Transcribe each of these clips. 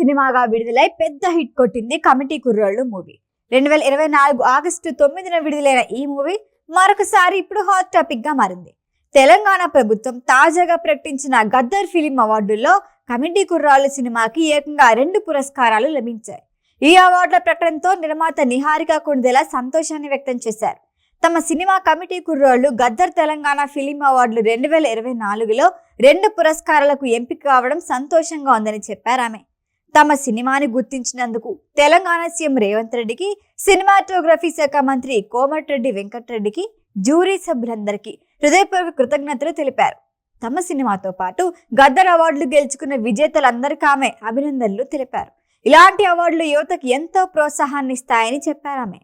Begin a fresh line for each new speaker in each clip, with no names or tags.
సినిమాగా విడుదలై పెద్ద హిట్ కొట్టింది కమిటీ కుర్రోళ్ళు మూవీ. 2024 ఆగస్టు 9న విడుదలైన ఈ మూవీ మరొకసారి ఇప్పుడు హాట్ టాపిక్ గా మారింది. తెలంగాణ ప్రభుత్వం తాజాగా ప్రకటించిన గద్దర్ ఫిలిం అవార్డుల్లో కమిటీ కుర్రాళ్ళు సినిమాకి ఏకంగా 2 పురస్కారాలు లభించాయి. ఈ అవార్డుల ప్రకటనతో నిర్మాత నిహారిక కొండెల సంతోషాన్ని వ్యక్తం చేశారు. తమ సినిమా కమిటీ కుర్రోళ్ళు గద్దర్ తెలంగాణ ఫిలిం అవార్డులు 2024లో 2 పురస్కారాలకు ఎంపిక కావడం సంతోషంగా ఉందని చెప్పారు ఆమె. తమ సినిమాని గుర్తించినందుకు తెలంగాణ సీఎం రేవంత్ రెడ్డికి, సినిమాటోగ్రఫీ శాఖ మంత్రి కోమటిరెడ్డి వెంకటరెడ్డికి, జ్యూరీ సభ్యులందరికీ హృదయపూర్వక కృతజ్ఞతలు తెలిపారు. తమ సినిమాతో పాటు గద్దర్ అవార్డులు గెలుచుకున్న విజేతలందరికీ ఆమె అభినందనలు తెలిపారు. ఇలాంటి అవార్డులు యువతకు ఎంతో ప్రోత్సాహాన్ని ఇస్తాయని చెప్పారు ఆమె.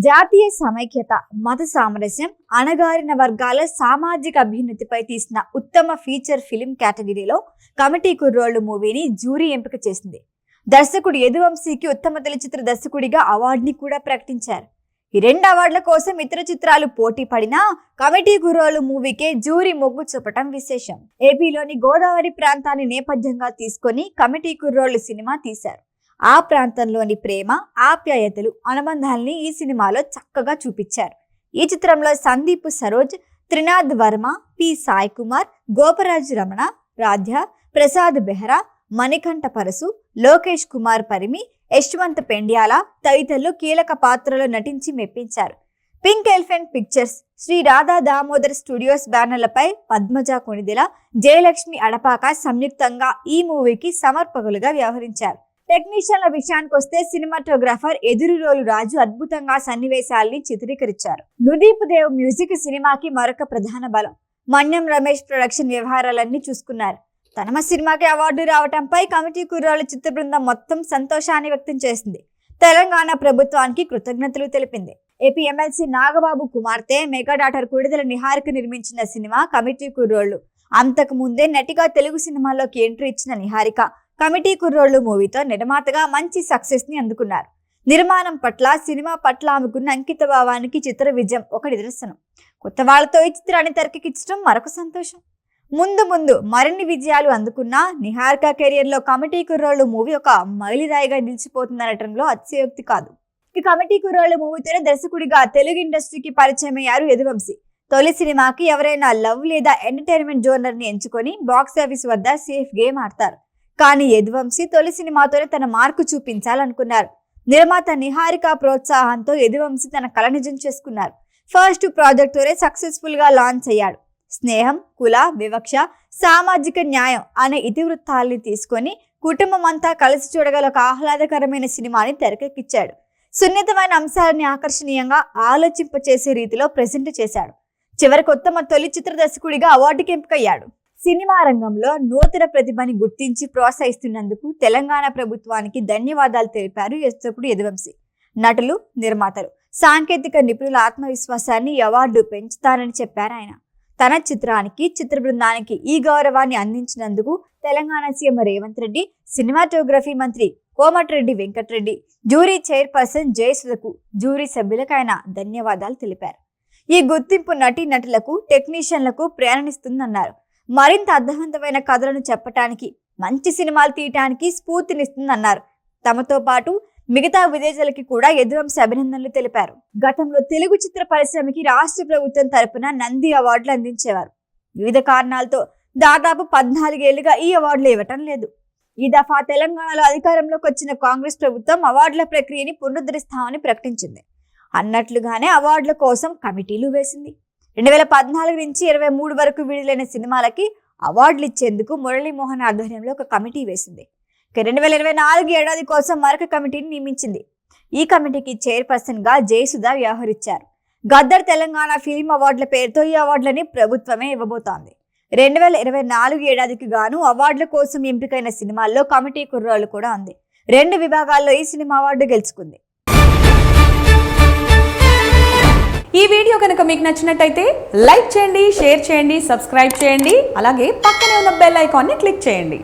జాతీయ సమైక్యత, మత సామరస్యం, అణగారిన వర్గాల సామాజిక అభ్యున్నతిపై తీసిన ఉత్తమ ఫీచర్ ఫిలిం కేటగిరీలో కమిటీ కుర్రోళ్ళు మూవీని జ్యూరీ ఎంపిక చేసింది. దర్శకుడు యదువంశీకి ఉత్తమ చలచిత్ర దర్శకుడిగా అవార్డుని కూడా ప్రకటించారు. ఈ 2 అవార్డుల కోసం ఇతర చిత్రాలు పోటీ పడినా కమిటీ కుర్రోళ్ళు మూవీకే జ్యూరీ మొగ్గు చూపటం విశేషం. ఏపీలోని గోదావరి ప్రాంతాన్ని నేపథ్యంగా తీసుకొని కమిటీ కుర్రోళ్ళు సినిమా తీశారు. ఆ ప్రాంతంలోని ప్రేమ, ఆప్యాయతలు, అనుబంధాల్ని ఈ సినిమాలో చక్కగా చూపించారు. ఈ చిత్రంలో సందీప్ సరోజ్, త్రినాథ్ వర్మ, పి సాయి కుమార్, గోపరాజు రమణ, రాధ్య, ప్రసాద్ బెహ్రా, మణికంఠ పరసు, లోకేష్ కుమార్ పరిమి, యశ్వంత్ పెండ్యాల తదితరులు కీలక పాత్రలో నటించి మెప్పించారు. Pink elephant pictures, Shri Radha Damodar studios బ్యానర్లపై పద్మజ కొణిదెల, జయలక్ష్మి అడపాక సంయుక్తంగా ఈ మూవీకి సమర్పకులుగా వ్యవహరించారు. టెక్నీషియన్ల విషయానికి వస్తే సినిమాటోగ్రాఫర్ ఎదురురోలు రాజు అద్భుతంగా సన్నివేశాల్ని చిత్రీకరించారు. నుదీప్ దేవ్ మ్యూజిక్ సినిమాకి మరొక ప్రధాన బలం. మన్యం రమేష్ ప్రొడక్షన్ వ్యవహారాలన్నీ చూసుకున్నారు. తమ సినిమాకి అవార్డు రావటంపై కమిటీ కుర్రాళ్ళ చిత్ర బృందం మొత్తం సంతోషాన్ని వ్యక్తం చేసింది. తెలంగాణ ప్రభుత్వానికి కృతజ్ఞతలు తెలిపింది. ఏపీ ఎమ్మెల్సీ నాగబాబు కుమార్తె మెగా డాటర్ కుడిదల నిహారిక నిర్మించిన సినిమా కమిటీ కుర్రోళ్ళు. అంతకు ముందే నటిగా తెలుగు సినిమాలోకి ఎంట్రీ ఇచ్చిన నిహారిక కమిటీ కుర్రోళ్ళు మూవీతో నిర్మాతగా మంచి సక్సెస్ ని అందుకున్నారు. నిర్మాణం పట్ల, సినిమా పట్ల ఆమెకున్న అంకిత భావానికి చిత్ర విజయం ఒక నిదర్శనం. కొత్త వాళ్లతో ఈ చిత్రాన్ని తెరకెక్కించడం మరొక సంతోషం. ముందు మరిన్ని విజయాలు అందుకున్న నిహారిక కెరియర్ లో కమిటీ కుర్రోళ్ళు మూవీ ఒక మైలురాయిగా నిలిచిపోతుందనటంలో అతిశయోక్తి కాదు. ఈ కమిటీ కుర్రోళ్ళు మూవీతోనే దర్శకుడిగా తెలుగు ఇండస్ట్రీకి పరిచయం అయ్యారు యదువంశీ. తొలి సినిమాకి ఎవరైనా లవ్ లేదా ఎంటర్టైన్మెంట్ జోనర్ ని ఎంచుకొని బాక్సాఫీస్ వద్ద సేఫ్ గేమ్ ఆడతారు. కానీ యదువంశీ తొలి సినిమాతోనే తన మార్కు చూపించాలనుకున్నారు. నిర్మాత నిహారిక ప్రోత్సాహంతో యదువంశీ తన కల నిజం చేసుకున్నారు. ఫస్ట్ ప్రాజెక్ట్ తోనే సక్సెస్ఫుల్ గా లాంచ్ అయ్యాడు. స్నేహం, కుల వివక్ష, సామాజిక న్యాయం అనే ఇతివృత్తాల్ని తీసుకొని కుటుంబం అంతా కలిసి చూడగల ఒక ఆహ్లాదకరమైన సినిమాని తెరకెక్కించాడు. సున్నితమైన అంశాలని ఆకర్షణీయంగా ఆలోచింపచేసే రీతిలో ప్రెజెంట్ చేశాడు. చివరికి ఉత్తమ తొలి చిత్ర దర్శకుడిగా అవార్డుకి ఎంపికయ్యాడు. సినిమా రంగంలో నూతన ప్రతిభని గుర్తించి ప్రోత్సహిస్తున్నందుకు తెలంగాణ ప్రభుత్వానికి ధన్యవాదాలు తెలిపారు దర్శకుడు యదువంశీ. నటులు, నిర్మాతలు, సాంకేతిక నిపుణుల ఆత్మవిశ్వాసాన్ని ఈ అవార్డు పెంచుతారని చెప్పారు ఆయన. తన చిత్రానికి, చిత్ర బృందానికి ఈ గౌరవాన్ని అందించినందుకు తెలంగాణ సీఎం రేవంత్ రెడ్డి, సినిమాటోగ్రఫీ మంత్రి కోమటిరెడ్డి వెంకటరెడ్డి, జ్యూరీ చైర్పర్సన్ జయసుధకు, జ్యూరీ సభ్యులకు ఆయన ధన్యవాదాలు తెలిపారు. ఈ గుర్తింపు నటులకు, టెక్నీషియన్లకు ప్రేరణిస్తుందన్నారు. మరింత అర్థవంతమైన కథలను చెప్పటానికి, మంచి సినిమాలు తీయటానికి స్ఫూర్తినిస్తుందన్నారు. తమతో పాటు మిగతా విదేశాలకి కూడా యదువంశీ అభినందనలు తెలిపారు. గతంలో తెలుగు చిత్ర పరిశ్రమకి రాష్ట్ర ప్రభుత్వం తరపున నంది అవార్డులు అందించేవారు. వివిధ కారణాలతో దాదాపు 14 ఏళ్లుగా ఈ అవార్డులు ఇవ్వటం లేదు. ఈ దఫా తెలంగాణలో అధికారంలోకి వచ్చిన కాంగ్రెస్ ప్రభుత్వం అవార్డుల ప్రక్రియని పునరుద్ధరిస్తామని ప్రకటించింది. అన్నట్లుగానే అవార్డుల కోసం కమిటీలు వేసింది. 2014 నుంచి 23 వరకు విడుదలైన సినిమాలకి అవార్డులు ఇచ్చేందుకు మురళీమోహన్ ఆధ్వర్యంలో ఒక కమిటీ వేసింది. 2024 ఏడాది కోసం మరొక కమిటీని నియమించింది. ఈ కమిటీకి చైర్పర్సన్ గా జయసుధ వ్యవహరించారు. గద్దర్ తెలంగాణ ఫిలిం అవార్డుల పేరుతో ఈ అవార్డులని ప్రభుత్వమే ఇవ్వబోతోంది. 2024 ఏడాదికి గాను అవార్డుల కోసం ఎంపికైన సినిమాల్లో కమిటీ కుర్రోళ్ళు కూడా ఉంది. 2 విభాగాల్లో ఈ సినిమా అవార్డు గెలుచుకుంది.
ఈ వీడియో కనుక మీకు నచ్చినట్టయితే లైక్ చేయండి, షేర్ చేయండి, సబ్స్క్రైబ్ చేయండి. అలాగే పక్కనే ఉన్న బెల్ ఐకాన్ని క్లిక్ చేయండి.